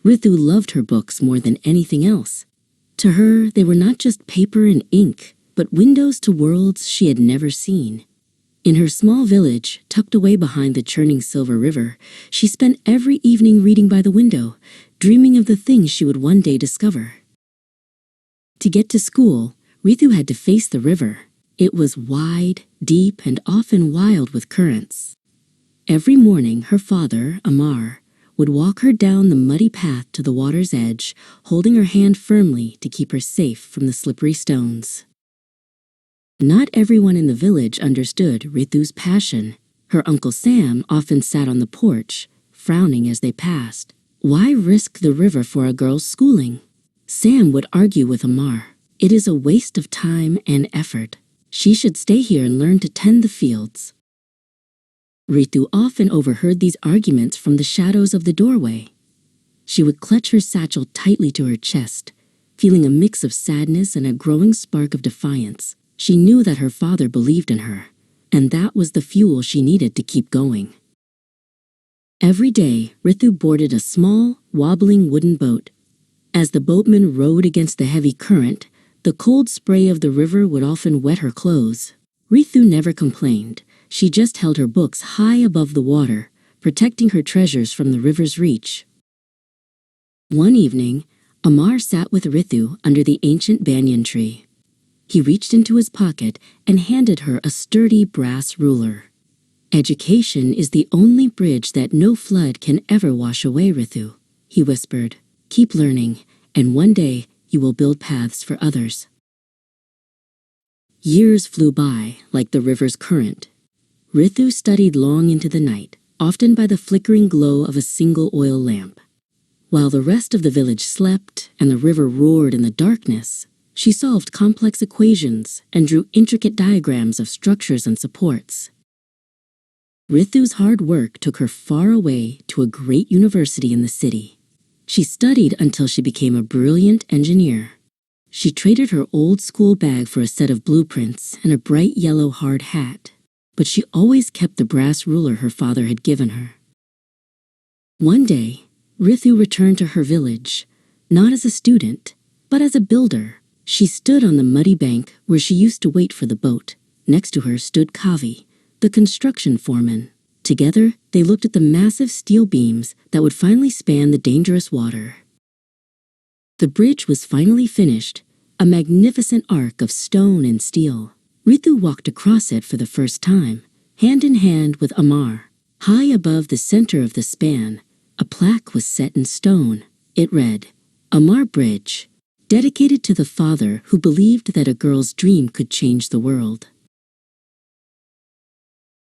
Ritu loved her books more than anything else. To her, they were not just paper and ink, but windows to worlds she had never seen. In her small village, tucked away behind the churning Silver River, she spent every evening reading by the window, dreaming of the things she would one day discover. To get to school, Ritu had to face the river. It was wide, deep, and often wild with currents. Every morning, her father, Amar, would walk her down the muddy path to the water's edge, holding her hand firmly to keep her safe from the slippery stones. Not everyone in the village understood Ritu's passion. Her Uncle Sam often sat on the porch, frowning as they passed. Why risk the river for a girl's schooling? Sam would argue with Amar. It is a waste of time and effort. She should stay here and learn to tend the fields. Ritu often overheard these arguments from the shadows of the doorway. She would clutch her satchel tightly to her chest, feeling a mix of sadness and a growing spark of defiance. She knew that her father believed in her, and that was the fuel she needed to keep going. Every day, Ritu boarded a small, wobbling wooden boat. As the boatman rowed against the heavy current, the cold spray of the river would often wet her clothes. Ritu never complained. She just held her books high above the water, protecting her treasures from the river's reach. One evening, Amar sat with Ritu under the ancient banyan tree. He reached into his pocket and handed her a sturdy brass ruler. "Education is the only bridge that no flood can ever wash away, Ritu," he whispered. "Keep learning, and one day you will build paths for others." Years flew by like the river's current. Ritu studied long into the night, often by the flickering glow of a single oil lamp. While the rest of the village slept and the river roared in the darkness, she solved complex equations and drew intricate diagrams of structures and supports. Ritu's hard work took her far away to a great university in the city. She studied until she became a brilliant engineer. She traded her old school bag for a set of blueprints and a bright yellow hard hat, but she always kept the brass ruler her father had given her. One day, Ritu returned to her village, not as a student, but as a builder. She stood on the muddy bank where she used to wait for the boat. Next to her stood Kavi, the construction foreman. Together, they looked at the massive steel beams that would finally span the dangerous water. The bridge was finally finished, a magnificent arc of stone and steel. Ritu walked across it for the first time, hand in hand with Amar. High above the center of the span, a plaque was set in stone. It read, "Amar Bridge, dedicated to the father who believed that a girl's dream could change the world."